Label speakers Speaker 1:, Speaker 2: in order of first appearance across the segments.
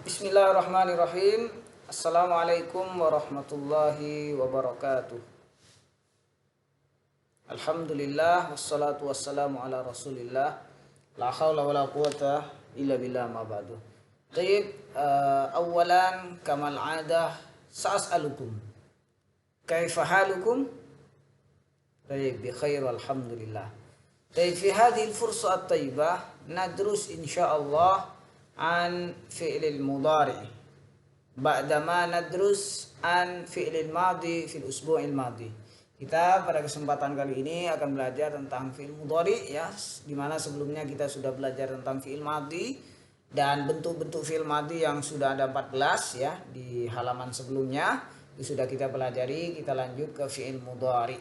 Speaker 1: Bismillahirrahmanirrahim. Assalamualaikum warahmatullahi wabarakatuh. Alhamdulillah wassalatu wassalamu ala Rasulillah. La haula wala quwata illa billah ma ba'du. Tayyib, awalan kamal adah sa'as'alukum kaifa halukum? Tayyib, bi khair walhamdulillah. Tayyib, fi hadhihi al-fursah at-tayyibah nadrus insyaallah an fi'lil mudhari ba'dama nadrus an fi'lil madi fil usbu'il madi. Kita pada kesempatan kali ini akan belajar tentang fi'il mudhari ya, dimana sebelumnya kita sudah belajar tentang fi'il madi dan bentuk-bentuk fi'il madi yang sudah ada 14 ya di halaman sebelumnya itu sudah kita pelajari. Kita lanjut ke fi'il mudhari.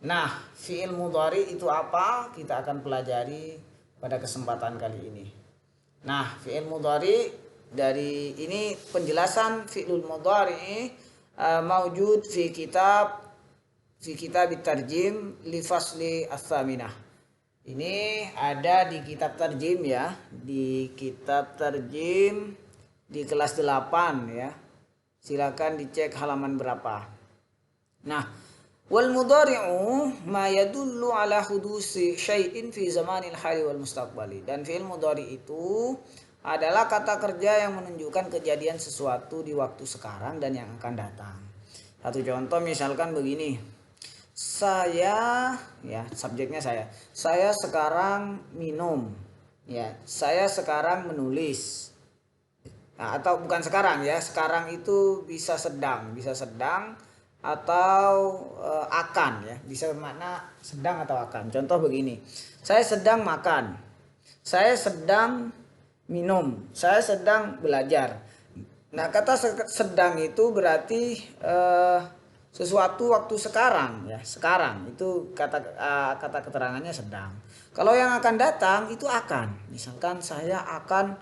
Speaker 1: Nah, fi'il mudhari itu apa? Kita akan pelajari pada kesempatan kali ini. Nah, fi'il mudhari dari ini penjelasan fi'il mudhari maujud fi kitab tarjim li fasli ats-tsaminah. Ini ada di kitab tarjim ya, di kitab tarjim di kelas 8 ya. Silakan dicek halaman berapa. Nah, wal mudhari'u ma yadullu ala hudusi syai'in fi zamanil hali wal mustaqbali. Dan fi'il mudhari itu adalah kata kerja yang menunjukkan kejadian sesuatu di waktu sekarang dan yang akan datang. Satu contoh misalkan begini. Saya ya, subjeknya saya. Saya sekarang minum. Ya, saya sekarang menulis. Nah, atau bukan sekarang ya. Sekarang itu bisa sedang atau akan ya, bisa bermakna sedang atau akan. Contoh begini, saya sedang makan, saya sedang minum, saya sedang belajar. Nah, kata sedang itu berarti sesuatu waktu sekarang ya, sekarang itu kata keterangannya sedang. Kalau yang akan datang itu akan, misalkan saya akan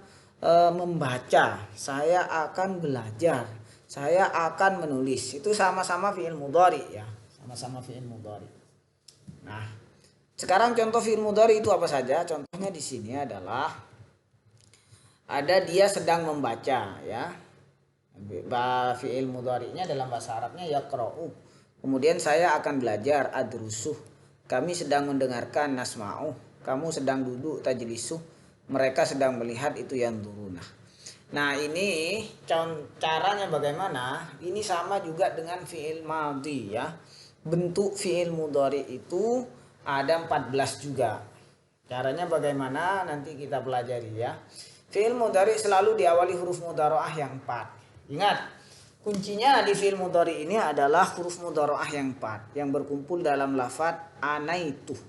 Speaker 1: membaca, saya akan belajar, saya akan menulis. Itu sama-sama fi'il mudhari ya, sama-sama fi'il mudhari. Nah, sekarang contoh fi'il mudhari itu apa saja? Contohnya di sini adalah ada dia sedang membaca ya. Fi'il mudhari'nya dalam bahasa Arabnya yaqra'u. Kemudian saya akan belajar adrusuh. Kami sedang mendengarkan nasma'u. Kamu sedang duduk tajlisuh. Mereka sedang melihat itu yanzuruna. Nah, ini caranya bagaimana? Ini sama juga dengan fi'il madhi ya. Bentuk fi'il mudhari itu ada 14 juga. Caranya bagaimana? Nanti kita pelajari ya. Fi'il mudhari selalu diawali huruf mudhara'ah yang 4. Ingat, kuncinya di fi'il mudhari ini adalah huruf mudhara'ah yang 4 yang berkumpul dalam lafaz anaitu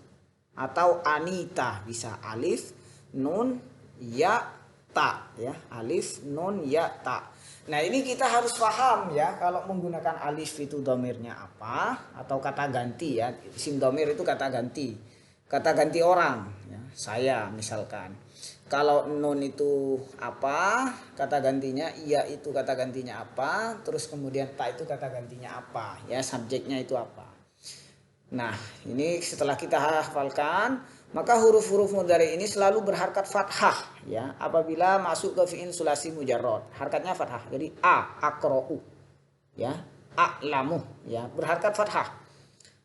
Speaker 1: atau anita, bisa alif, nun, ya, ta ya, alif, nun, ya, ta. Nah, ini kita harus paham ya, kalau menggunakan alif itu domirnya apa atau kata ganti ya. Isim domir itu kata ganti orang ya, saya misalkan. Kalau nun itu apa kata gantinya, iya itu kata gantinya apa, terus kemudian ta itu kata gantinya apa ya, subjeknya itu apa. Nah, ini setelah kita hafalkan, maka huruf-huruf mudhari ini selalu berharkat fathah ya apabila masuk ke fi'il sulasi mujarrad. Harkatnya fathah. Jadi aqra'u ya, a'lamu ya, berharkat fathah.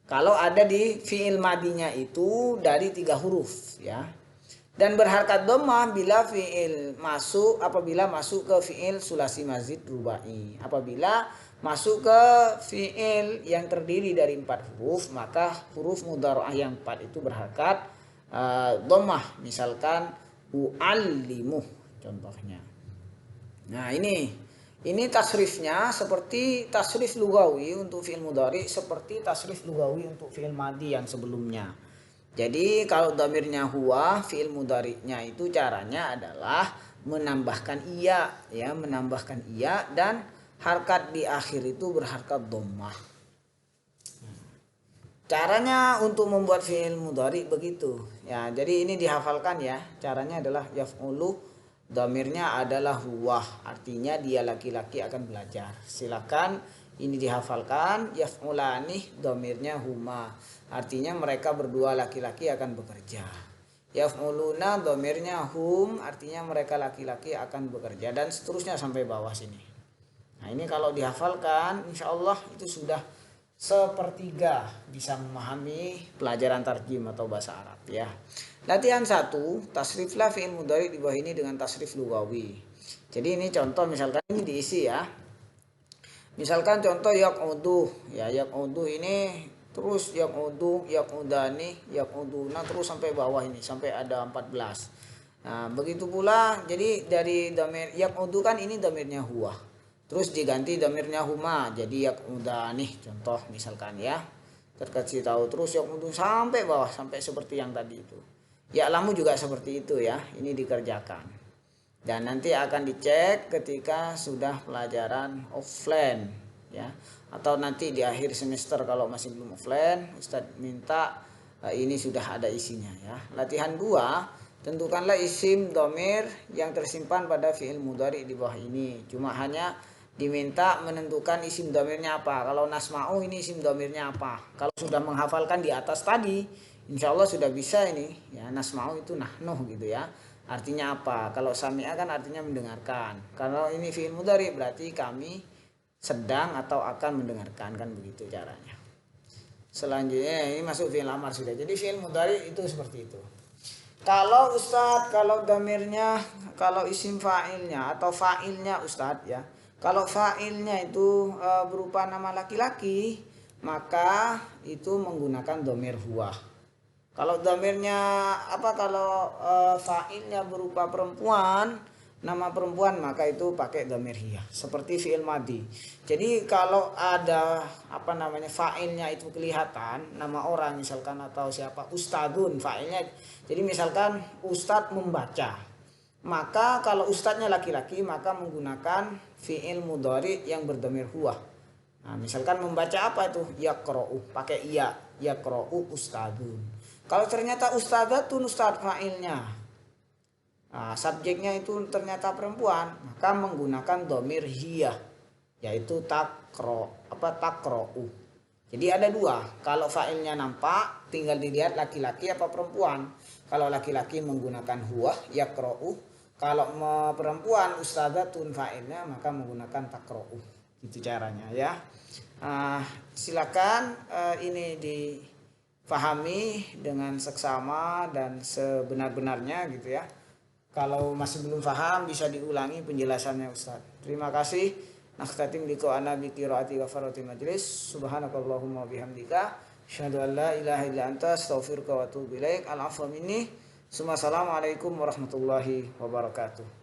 Speaker 1: Kalau ada di fi'il madinya itu dari 3 huruf ya. Dan berharkat dhammah apabila masuk ke fi'il sulasi mazid rubai. Apabila masuk ke fi'il yang terdiri dari 4 huruf, maka huruf mudhara'ah yang 4 itu berharkat dhammah. Misalkan u'allimu contohnya. Nah, ini tasrifnya seperti tasrif lugawi untuk fi'il mudhari, seperti tasrif lugawi untuk fi'il madi yang sebelumnya. Jadi kalau dhamirnya huwa, fi'il mudhari'nya itu caranya adalah menambahkan iya ya, menambahkan iya, dan harkat di akhir itu berharkat dhammah. Caranya untuk membuat fi'il mudhari begitu ya. Jadi ini dihafalkan ya. Caranya adalah yaf'ulu, dhamirnya adalah huwa, artinya dia laki-laki akan belajar. Silakan ini dihafalkan. Yaf'ulani, dhamirnya huma, artinya mereka berdua laki-laki akan bekerja. Yaf'uluna domirnya hum, artinya mereka laki-laki akan bekerja, dan seterusnya sampai bawah sini. Nah ini kalau dihafalkan insya Allah itu sudah sepertiga bisa memahami pelajaran tarjim atau bahasa Arab ya. Latihan 1, tasriflah fi'il mudhari di bawah ini dengan tasrif lugawi. Jadi ini contoh, misalkan ini diisi ya. Misalkan contoh yaqudu ya, yaqudu ini terus yaqudu, yaqudani, yaquduna terus sampai bawah ini sampai ada 14. Nah, begitu pula jadi dari damir yaqudu kan ini damirnya huwa. Terus diganti damirnya huma jadi yaqudani contoh misalkan ya. Terkasih tahu terus yaqudu sampai bawah sampai seperti yang tadi itu. Ya lamu juga seperti itu ya. Ini dikerjakan. Dan nanti akan dicek ketika sudah pelajaran offline ya, atau nanti di akhir semester kalau masih belum offline Ustadz minta ini sudah ada isinya ya. Latihan 2, tentukanlah isim domir yang tersimpan pada fi'il mudhari di bawah ini. Cuma hanya diminta menentukan isim domirnya apa. Kalau nasma'u ini isim domirnya apa. Kalau sudah menghafalkan di atas tadi insya Allah sudah bisa ini ya, nasma'u itu nahnu gitu ya. Artinya apa? Kalau sami'a kan artinya mendengarkan. Kalau ini fi'il mudhari berarti kami sedang atau akan mendengarkan, kan begitu caranya. Selanjutnya ini masuk fi'il amar sudah. Jadi fi'il mudhari itu seperti itu. Kalau Ustadz, kalau damirnya, kalau isim fa'ilnya atau fa'ilnya Ustadz ya. Kalau fa'ilnya itu berupa nama laki-laki, maka itu menggunakan domir huwa. Kalau damirnya kalau fa'ilnya berupa perempuan, nama perempuan, maka itu pakai damir hiya seperti fi'il madi. Jadi kalau ada fa'ilnya itu kelihatan nama orang misalkan atau siapa, ustadun fa'ilnya. Jadi misalkan ustad membaca. Maka kalau ustadznya laki-laki maka menggunakan fi'il mudhari yang berdamir huwa. Nah, misalkan membaca apa itu? Yaqra'u, pakai iya, yaqra'u ustadun. Kalau ternyata ustadzatun ustadz fa'ilnya, nah, subjeknya itu ternyata perempuan, maka menggunakan domir hiya, yaitu takra'u. Jadi ada dua, kalau fa'ilnya nampak tinggal dilihat laki-laki apa perempuan. Kalau laki-laki menggunakan huwa yaqra'u, kalau perempuan ustadzatun fa'ilnya maka menggunakan takra'u. Itu caranya ya. Silakan ini difahami dengan seksama dan sebenar-benarnya gitu ya. Kalau masih belum paham bisa diulangi penjelasannya Ustaz. Terima kasih. Nakhtatim liqa'ana bi qiraati wa farati majlis. Subhanakallahumma bihamdika asyhadu an la ilaha illa anta astaghfiruka wa atubu ilaik. Al-afwa minni. Assalamualaikum warahmatullahi wabarakatuh.